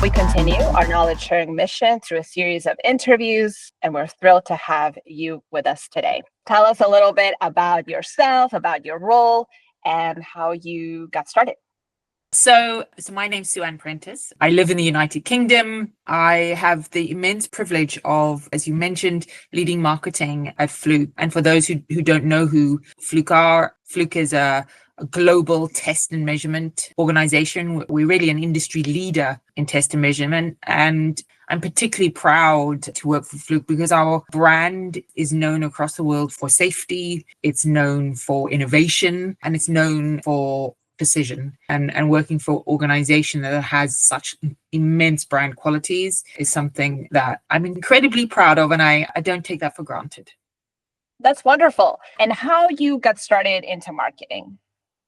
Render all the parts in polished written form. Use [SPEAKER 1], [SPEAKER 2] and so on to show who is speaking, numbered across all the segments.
[SPEAKER 1] We continue our knowledge sharing mission through a series of interviews, and we're thrilled to have you with us today. Tell us a little bit about yourself, about your role, and how you got started.
[SPEAKER 2] So my name's Prentice. I live in the United Kingdom. I have the immense privilege of, as you mentioned, leading marketing at Fluke. And for those who don't know who Fluke are, Fluke is a global test and measurement organization. We're really an industry leader in test and measurement. And I'm particularly proud to work for Fluke because our brand is known across the world for safety. It's known for innovation, and it's known for precision. And working for an organization that has such immense brand qualities is something that I'm incredibly proud of, and I don't take that for granted.
[SPEAKER 1] That's wonderful. And how you got started into marketing?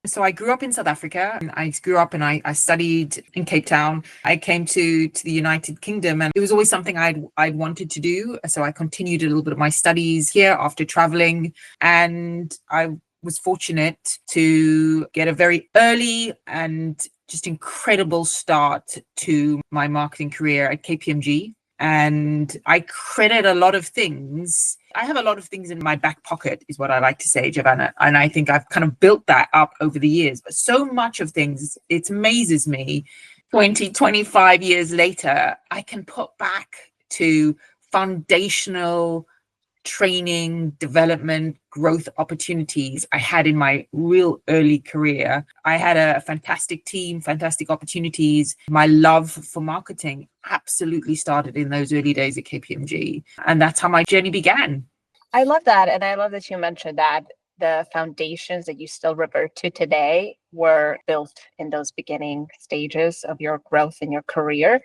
[SPEAKER 2] So I grew up in South Africa, and I grew up and I studied in Cape Town. I came to the United Kingdom, and it was always something I'd wanted to do. So I continued a little bit of my studies here after traveling, and I was fortunate to get a very early and just incredible start to my marketing career at KPMG. And I credit a lot of things. I have a lot of things in my back pocket, is what I like to say, Giovanna. And I think I've kind of built that up over the years. But so much of things, it amazes me. 25 years later, I can put back to foundational training, development, growth opportunities I had in my real early career. I had a fantastic team, fantastic opportunities. My love for marketing absolutely started in those early days at KPMG. And that's how my journey began.
[SPEAKER 1] I love that. And I love that you mentioned that the foundations that you still revert to today were built in those beginning stages of your growth in your career.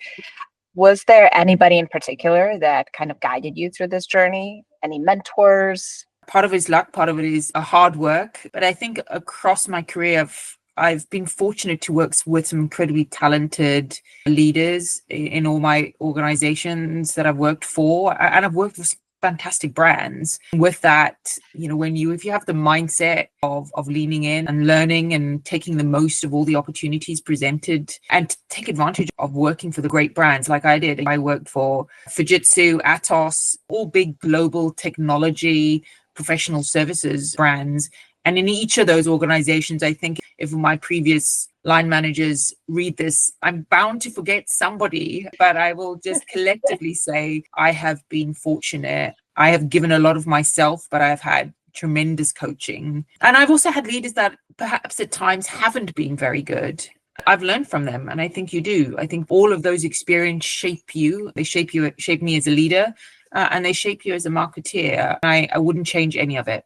[SPEAKER 1] Was there anybody in particular that kind of guided you through this journey? Any mentors?
[SPEAKER 2] Part of it is luck, part of it is hard work. But I think across my career, I've been fortunate to work with some incredibly talented leaders in all my organizations that I've worked for. And I've worked with fantastic brands. With that, if you have the mindset of leaning in and learning and taking the most of all the opportunities presented and take advantage of working for the great brands like I did. I worked for Fujitsu, Atos, all big global technology professional services brands. And in each of those organizations, I think if my previous line managers read this, I'm bound to forget somebody, but I will just collectively say I have been fortunate. I have given a lot of myself, but I've had tremendous coaching. And I've also had leaders that perhaps at times haven't been very good. I've learned from them, and I think you do. I think all of those experiences shape you. They shape me as a leader, and they shape you as a marketeer. I wouldn't change any of it.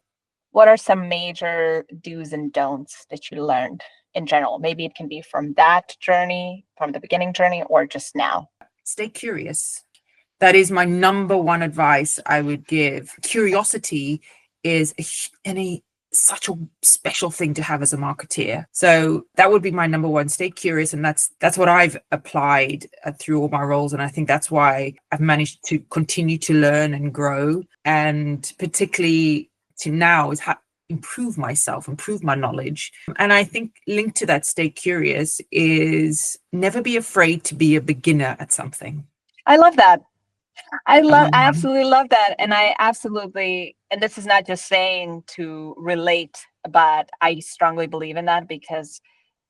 [SPEAKER 1] What are some major do's and don'ts that you learned in general? Maybe it can be from that journey, from the beginning journey, or just now.
[SPEAKER 2] Stay curious. That is my number one advice I would give. Curiosity is such a special thing to have as a marketeer. So that would be my number one. Stay curious. And that's what I've applied through all my roles. And I think that's why I've managed to continue to learn and grow. And particularly to now is improve myself, improve my knowledge. And I think linked to that stay curious is never be afraid to be a beginner at something.
[SPEAKER 1] I love that. I absolutely love that. And and this is not just saying to relate, but I strongly believe in that because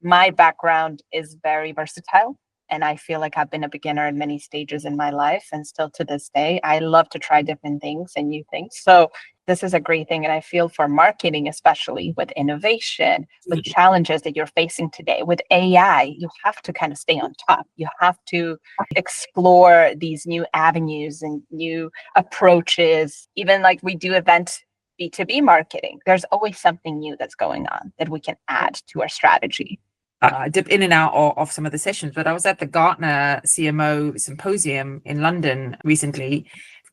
[SPEAKER 1] my background is very versatile. And I feel like I've been a beginner in many stages in my life. And still to this day, I love to try different things and new things. So this is a great thing. And I feel for marketing, especially with innovation, with challenges that you're facing today, with AI, you have to kind of stay on top. You have to explore these new avenues and new approaches. Even like we do event B2B marketing, there's always something new that's going on that we can add to our strategy.
[SPEAKER 2] Dip in and out of some of the sessions, but I was at the Gartner CMO Symposium in London recently.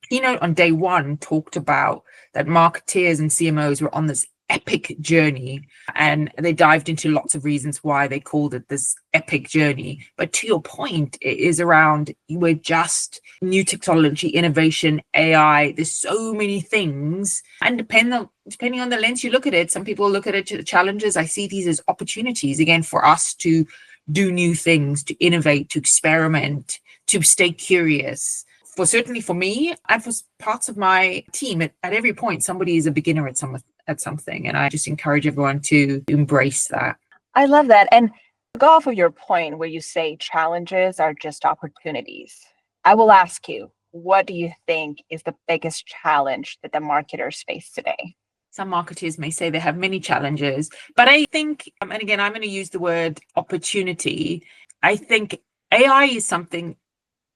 [SPEAKER 2] Keynote on day one talked about that marketeers and CMOs were on this epic journey, and they dived into lots of reasons why they called it this epic journey. But to your point, it is around we're just new technology, innovation, AI. There's so many things, and depending on the lens you look at it, some people look at it to the challenges. I see these as opportunities again for us to do new things, to innovate, to experiment, to stay curious. Certainly for me and for parts of my team, at every point, somebody is a beginner at something. And I just encourage everyone to embrace that.
[SPEAKER 1] I love that. And go off of your point where you say challenges are just opportunities. I will ask you, what do you think is the biggest challenge that the marketers face today?
[SPEAKER 2] Some marketers may say they have many challenges, but I think, and again, I'm going to use the word opportunity. I think AI is something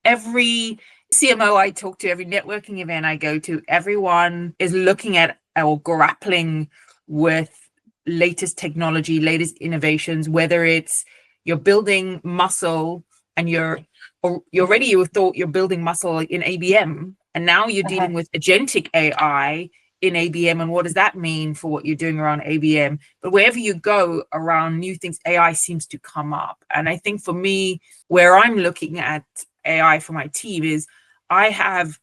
[SPEAKER 2] every CMO I talk to, every networking event I go to, everyone is looking at or grappling with latest technology, latest innovations, whether it's you're building muscle and you thought you're building muscle in ABM, and now you're dealing with agentic AI in ABM, and what does that mean for what you're doing around ABM? But wherever you go around new things, AI seems to come up. And I think for me, where I'm looking at AI for my team is I have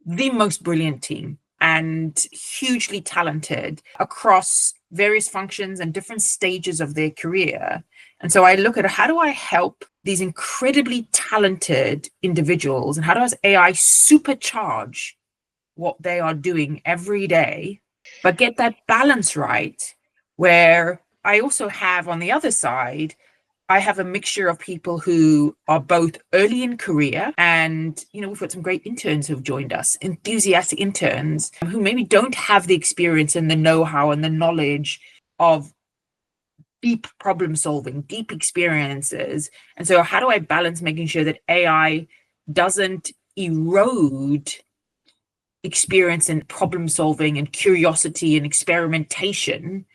[SPEAKER 2] the most brilliant team and hugely talented across various functions and different stages of their career. And so I look at how do I help these incredibly talented individuals, and how does AI supercharge what they are doing every day, but get that balance right, where I also have on the other side, I have a mixture of people who are both early in career and, we've got some great interns who've joined us, enthusiastic interns who maybe don't have the experience and the know-how and the knowledge of deep problem solving, deep experiences. And so how do I balance making sure that AI doesn't erode experience and problem solving and curiosity and experimentation,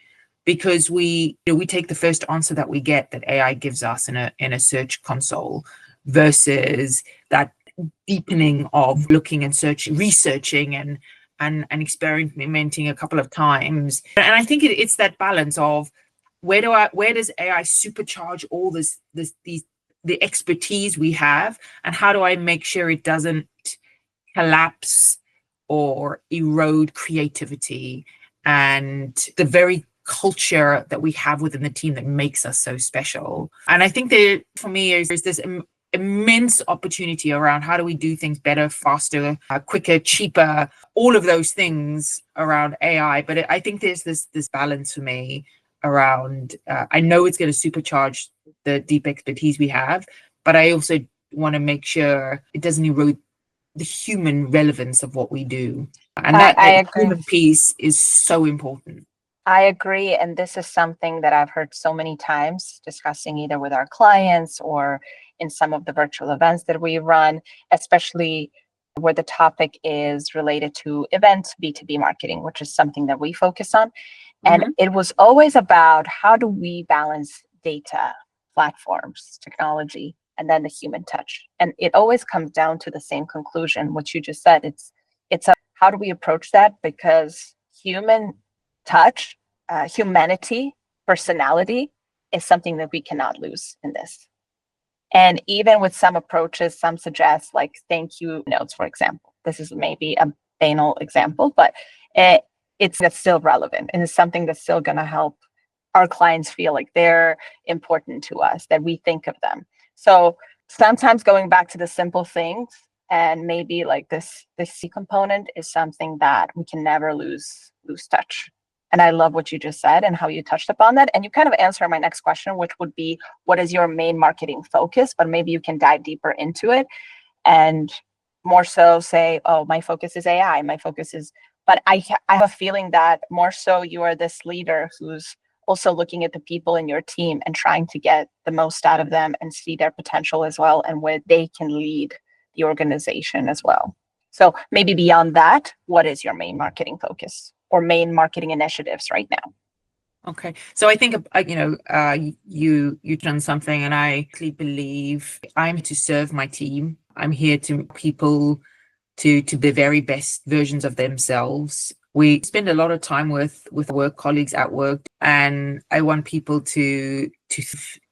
[SPEAKER 2] because we take the first answer that we get that AI gives us in a search console versus that deepening of looking and researching and experimenting a couple of times. And I think it's that balance of where does AI supercharge all the expertise we have, and how do I make sure it doesn't collapse or erode creativity and the very culture that we have within the team that makes us so special. And I think that for me is this immense opportunity around how do we do things better, faster, quicker, cheaper, all of those things around AI. But I think there's this balance for me around, I know it's going to supercharge the deep expertise we have, but I also want to make sure it doesn't erode the human relevance of what we do. And that human piece is so important.
[SPEAKER 1] I agree. And this is something that I've heard so many times discussing either with our clients or in some of the virtual events that we run, especially where the topic is related to event B2B marketing, which is something that we focus on. And it was always about how do we balance data, platforms, technology, and then the human touch. And it always comes down to the same conclusion, which you just said. It's how do we approach that? Because human touch, humanity, personality is something that we cannot lose in this. And even with some approaches, some suggest like thank you notes, for example. This is maybe a banal example, but that's still relevant, and it's something that's still going to help our clients feel like they're important to us, that we think of them. So sometimes going back to the simple things, and maybe like this C component is something that we can never lose touch. And I love what you just said and how you touched upon that. And you kind of answered my next question, which would be, what is your main marketing focus? But maybe you can dive deeper into it and more so say, oh, my focus is AI. My focus is, but I have a feeling that more so you are this leader who's also looking at the people in your team and trying to get the most out of them and see their potential as well, and where they can lead the organization as well. So maybe beyond that, what is your main marketing focus or main marketing initiatives right now?
[SPEAKER 2] Okay, so I think you've done something, and I actually believe I'm to serve my team. I'm here to people to the very best versions of themselves. We spend a lot of time with work colleagues at work, and I want people to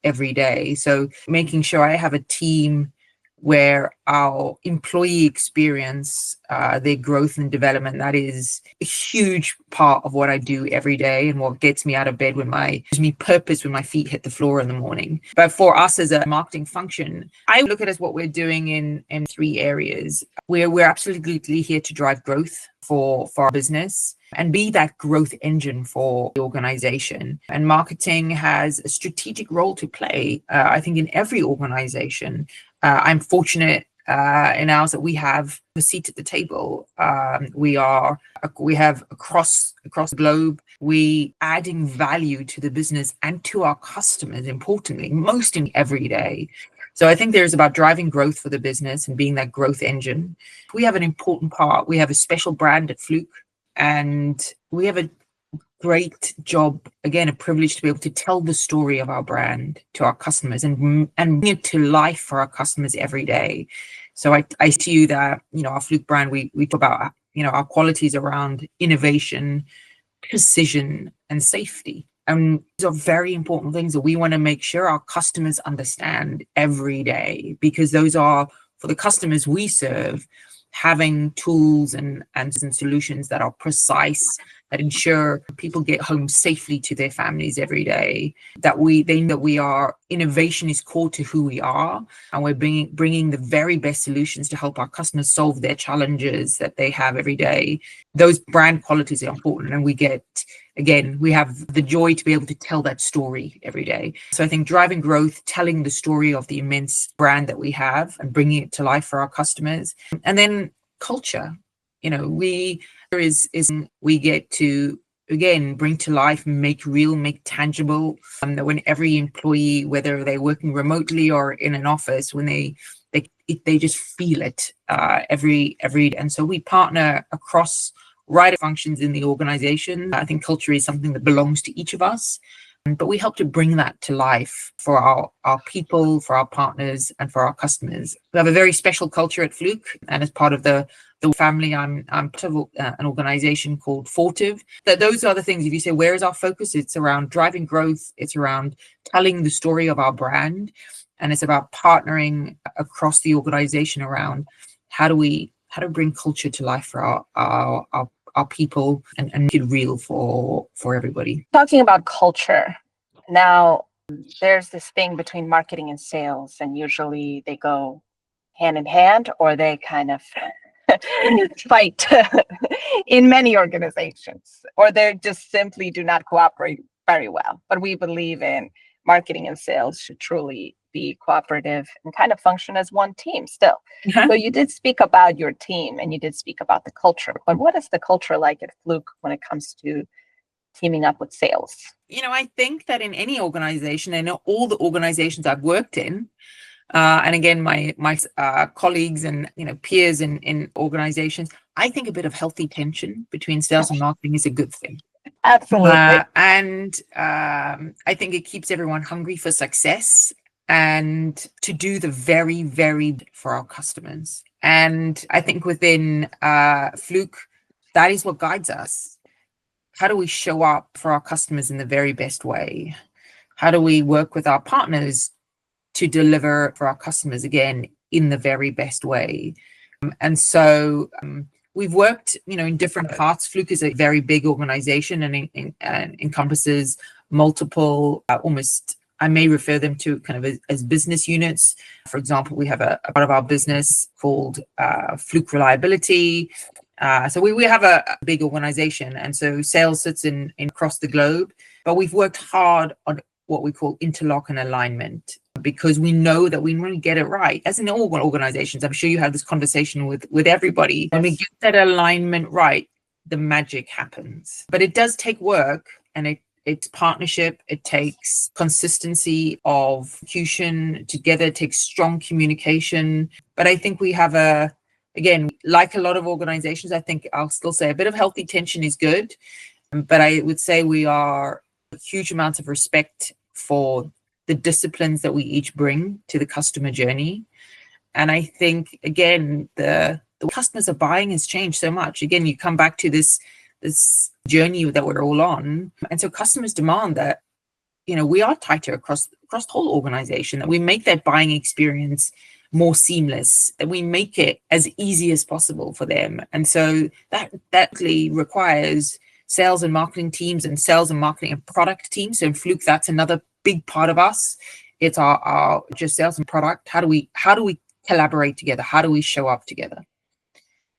[SPEAKER 2] every day. So making sure I have a team where our employee experience, their growth and development, that is a huge part of what I do every day and what gets me out of bed gives me purpose when my feet hit the floor in the morning. But for us as a marketing function, I look at it as what we're doing in three areas. We're absolutely here to drive growth for our business and be that growth engine for the organization. And marketing has a strategic role to play, I think, in every organization. I'm fortunate in ours that we have a seat at the table. We have across the globe, we adding value to the business and to our customers, importantly, most in every day. So I think there's about driving growth for the business and being that growth engine. We have an important part. We have a special brand at Fluke, and we have a great job, again, a privilege to be able to tell the story of our brand to our customers and bring it to life for our customers every day. So I see you that, our Fluke brand, we talk about, our qualities around innovation, precision, and safety. And these are very important things that we want to make sure our customers understand every day, because those are, for the customers we serve, having tools and solutions that are precise, that ensure people get home safely to their families every day, that we are, innovation is core to who we are, and we're bringing the very best solutions to help our customers solve their challenges that they have every day. Those brand qualities are important, and we have the joy to be able to tell that story every day. So I think driving growth, telling the story of the immense brand that we have and bringing it to life for our customers. And then culture, we get to, again, bring to life, make real, make tangible, that when every employee, whether they're working remotely or in an office, when they just feel it every. And so we partner across right functions in the organization. I think culture is something that belongs to each of us, but we help to bring that to life for our people, for our partners, and for our customers. We have a very special culture at Fluke, and as part of the family, I'm part of an organization called Ortus. Those are the things. If you say, where is our focus? It's around driving growth. It's around telling the story of our brand, and it's about partnering across the organization around how to bring culture to life for our people and make it real for everybody.
[SPEAKER 1] Talking about culture, now there's this thing between marketing and sales, and usually they go hand in hand, or they kind of fight in many organizations, or they just simply do not cooperate very well. But we believe in marketing and sales should truly be cooperative and kind of function as one team still. So you did speak about your team and you did speak about the culture, but what is the culture like at Fluke when it comes to teaming up with sales?
[SPEAKER 2] I think that in any organization, and all the organizations I've worked in, and again, my colleagues and peers in organizations, I think a bit of healthy tension between sales and marketing is a good thing.
[SPEAKER 1] Absolutely.
[SPEAKER 2] And I think it keeps everyone hungry for success and to do the very, very for our customers. And I think within Fluke, that is what guides us. How do we show up for our customers in the very best way? How do we work with our partners to deliver for our customers, again, in the very best way? And so we've worked, in different parts. Fluke is a very big organization and encompasses multiple, almost, I may refer them to kind of as business units. For example, we have a part of our business called Fluke Reliability. So we have a big organization, and so sales sits in across the globe, but we've worked hard on what we call interlock and alignment, because we know that we want to get it right. As in all organizations, I'm sure you have this conversation with everybody. When we get that alignment right, the magic happens. But it does take work, and it's partnership. It takes consistency of execution together. It takes strong communication. But I think we have again, like a lot of organizations, I think I'll still say a bit of healthy tension is good. But I would say we are huge amounts of respect for the disciplines that we each bring to the customer journey. And I think, again, the customers are buying has changed so much. Again, you come back to this journey that we're all on. And so customers demand that, we are tighter across the whole organization, that we make that buying experience more seamless, that we make it as easy as possible for them. And so that really requires sales and marketing teams and sales and marketing and product teams. So in Fluke, that's another big part of us. It's our just sales and product. How do we collaborate together? How do we show up together?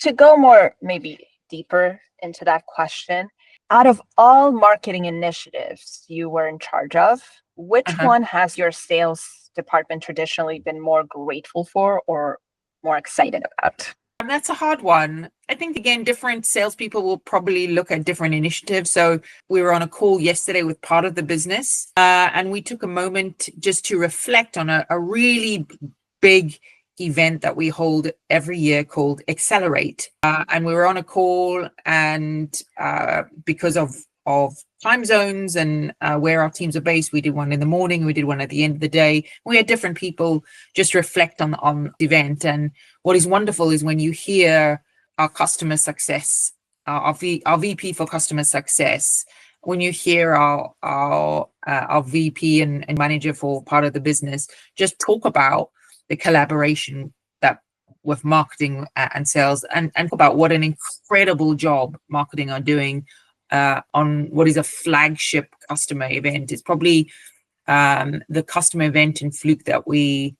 [SPEAKER 1] To go more maybe deeper into that question, out of all marketing initiatives you were in charge of, which one has your sales department traditionally been more grateful for or more excited about?
[SPEAKER 2] And that's a hard one. I think, again, different salespeople will probably look at different initiatives. So we were on a call yesterday with part of the business, and we took a moment just to reflect on a really big event that we hold every year called Accelerate. And we were on a call, and because of time zones and where our teams are based, we did one in the morning, we did one at the end of the day. We had different people just reflect on the event. And what is wonderful is when you hear our customer success, our VP for customer success, when you hear our VP and manager for part of the business just talk about the collaboration that with marketing and sales, and about what an incredible job marketing are doing on what is a flagship customer event. It's probably the customer event in Fluke that we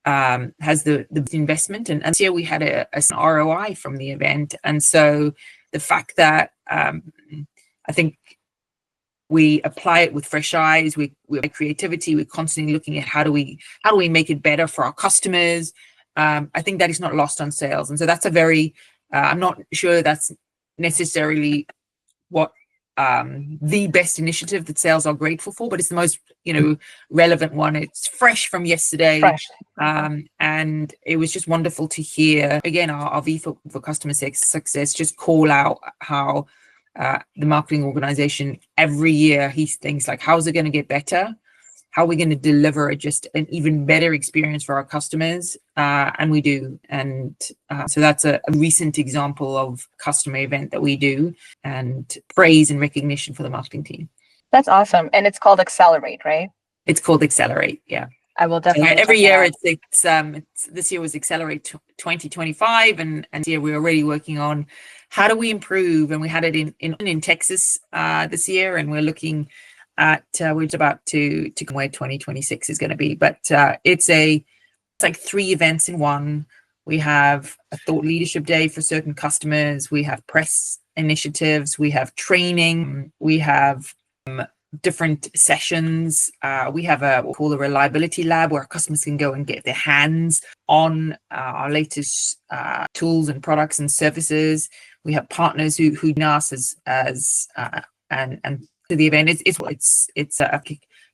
[SPEAKER 2] has the investment, and this year we had an ROI from the event. And so the fact that I think we apply it with fresh eyes, with creativity, we're constantly looking at how do we make it better for our customers. I think that is not lost on sales. And so that's a very I'm not sure that's necessarily what the best initiative that sales are grateful for, but it's the most relevant one. It's fresh from yesterday. And it was just wonderful to hear again our V for customer success just call out how the marketing organization every year he thinks like, how's it going to get better? How are we going to deliver just an even better experience for our customers? And we do. And so that's a recent example of customer event that we do, and praise and recognition for the marketing team.
[SPEAKER 1] That's awesome. And it's called Accelerate, right?
[SPEAKER 2] It's called Accelerate. Yeah.
[SPEAKER 1] I will definitely.
[SPEAKER 2] So every year it's this year was Accelerate 2025, and this year we're already working on how do we improve. And we had it in Texas this year, and we're looking at we're about to where 2026 is going to be. But it's like 3 events in one. We have a thought leadership day for certain customers. We have press initiatives. We have training. We have different sessions. We have what we call a reliability lab where customers can go and get their hands on our latest tools and products and services. We have partners who know us as and to the event. It's a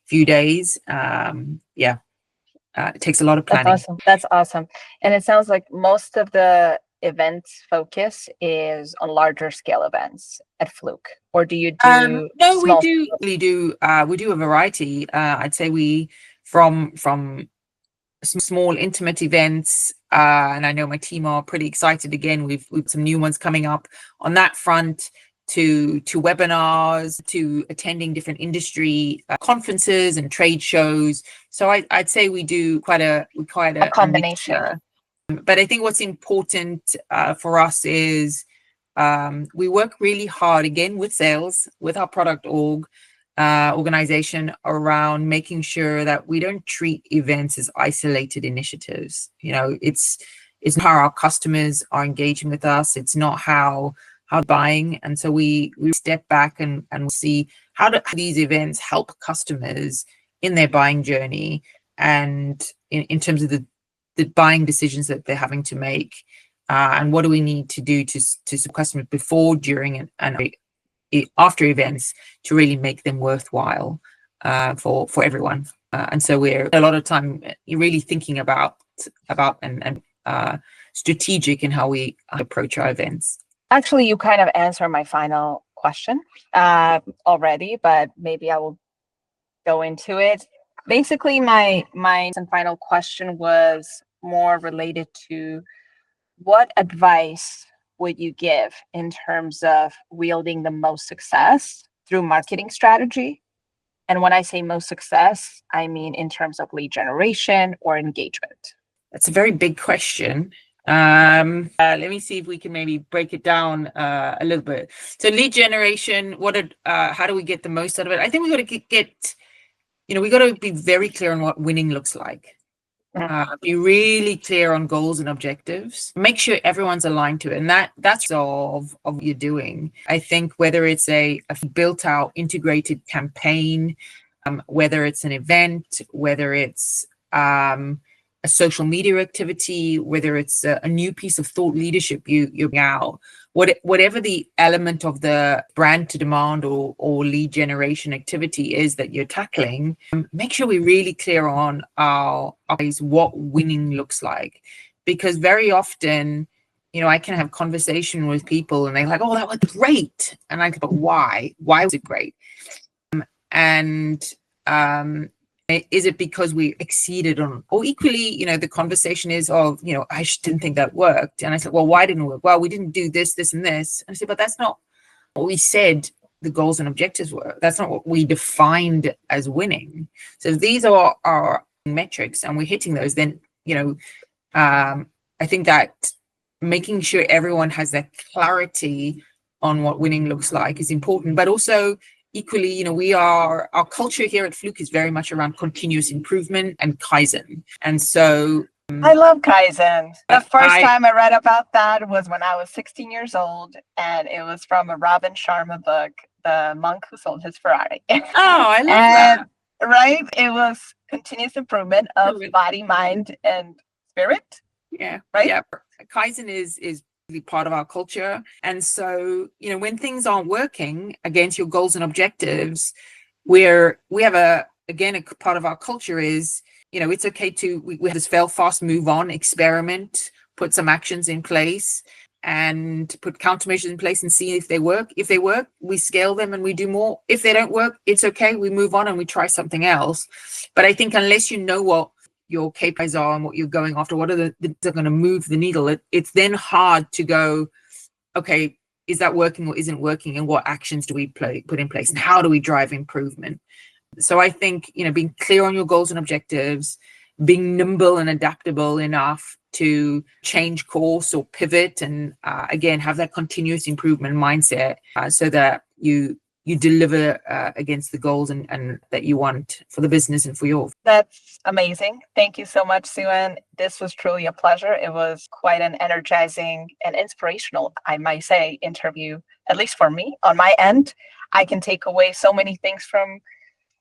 [SPEAKER 2] few days. It takes a lot of planning.
[SPEAKER 1] That's awesome. And it sounds like most of the events focus is on larger scale events at Fluke, or do you do
[SPEAKER 2] no small? We do a variety. I'd say we from some small intimate events, and I know my team are pretty excited. Again, we've some new ones coming up on that front, to webinars, to attending different industry conferences and trade shows. So I'd say we do quite a
[SPEAKER 1] combination.
[SPEAKER 2] But I think what's important for us is we work really hard, again, with sales, with our product organization, around making sure that we don't treat events as isolated initiatives. It's not how our customers are engaging with us. It's not how buying. And so we step back and see how do these events help customers in their buying journey, and in terms of the buying decisions that they're having to make, and what do we need to do to support customers before, during, and after events to really make them worthwhile for everyone. And so we're a lot of time really thinking about and strategic in how we approach our events.
[SPEAKER 1] Actually, you kind of answered my final question already, but maybe I will go into it. Basically, my final question was more related to what advice would you give in terms of wielding the most success through marketing strategy? And when I say most success, I mean in terms of lead generation or engagement.
[SPEAKER 2] That's a very big question. Let me see if we can maybe break it down a little bit. So lead generation, how do we get the most out of it? I think we got to we got to be very clear on what winning looks like. Be really clear on goals and objectives. Make sure everyone's aligned to it, and that's of what you're doing. I think whether it's a built out integrated campaign, whether it's an event, whether it's a social media activity, whether it's a new piece of thought leadership you're out, whatever the element of the brand to demand or lead generation activity is that you're tackling, make sure we're really clear on what winning looks like. Because very often, I can have conversation with people and they're like, oh, that was great. And I go, but why? Why was it great? Is it because we exceeded on, or equally, the conversation is, oh, I just didn't think that worked. And I said, well, why didn't it work? Well, we didn't do this, this, and this. And I said, but that's not what we said the goals and objectives were. That's not what we defined as winning. So if these are our metrics and we're hitting those, then, I think that making sure everyone has that clarity on what winning looks like is important, but also equally, our culture here at Fluke is very much around continuous improvement and Kaizen. And so
[SPEAKER 1] I love Kaizen. The first time I read about that was when I was 16 years old, and it was from a Robin Sharma book, The Monk Who Sold His Ferrari.
[SPEAKER 2] Oh, I love that.
[SPEAKER 1] Right? It was continuous improvement of body, mind, and spirit.
[SPEAKER 2] Yeah.
[SPEAKER 1] Right?
[SPEAKER 2] Yeah. Kaizen is part of our culture. And so, when things aren't working against your goals and objectives, we have a part of our culture is, it's okay to, we have this fail fast, move on, experiment, put some actions in place and put countermeasures in place and see if they work. If they work, we scale them and we do more. If they don't work, it's okay. We move on and we try something else. But I think unless you know what your KPIs are and what you're going after, what are they're going to move the needle, it's then hard to go, okay, is that working or isn't working, and what actions do we put in place and how do we drive improvement? So I think, being clear on your goals and objectives, being nimble and adaptable enough to change course or pivot, and again, have that continuous improvement mindset so that you deliver against the goals and that you want for the business and for your.
[SPEAKER 1] That's amazing. Thank you so much, Sue-Ann. This was truly a pleasure. It was quite an energizing and inspirational, I might say, interview, at least for me. On my end, I can take away so many things from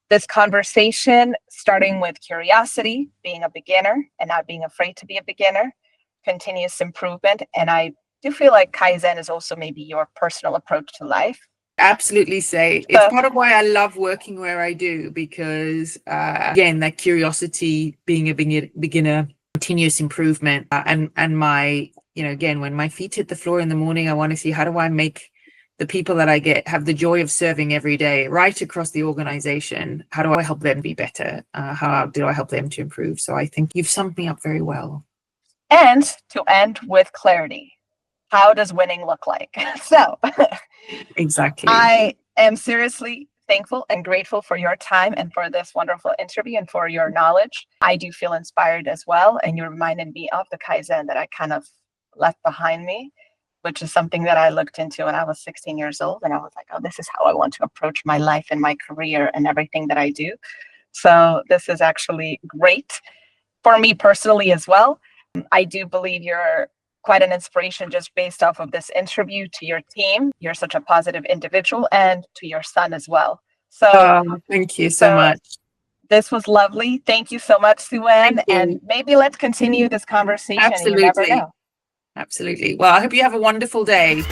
[SPEAKER 1] this conversation, starting with curiosity, being a beginner and not being afraid to be a beginner, continuous improvement. And I do feel like Kaizen is also maybe your personal approach to life.
[SPEAKER 2] Absolutely say it's part of why I love working where I do, because again, that curiosity, being a beginner, continuous improvement, and my, again, when my feet hit the floor in the morning, I want to see how do I make the people that I have the joy of serving every day right across the organization. How do I help them be better? How do I help them to improve? So I think you've summed me up very well.
[SPEAKER 1] And to end with clarity, how does winning look like? So
[SPEAKER 2] exactly.
[SPEAKER 1] I am seriously thankful and grateful for your time and for this wonderful interview and for your knowledge. I do feel inspired as well. And you reminded me of the Kaizen that I kind of left behind me, which is something that I looked into when I was 16 years old. And I was like, oh, this is how I want to approach my life and my career and everything that I do. So this is actually great for me personally as well. I do believe you're quite an inspiration just based off of this interview to your team. You're such a positive individual, and to your son as well. So
[SPEAKER 2] thank you so much.
[SPEAKER 1] This was lovely. Thank you so much, Sue-Ann. And maybe let's continue this conversation.
[SPEAKER 2] Absolutely.
[SPEAKER 1] You never know.
[SPEAKER 2] Absolutely. Well, I hope you have a wonderful day.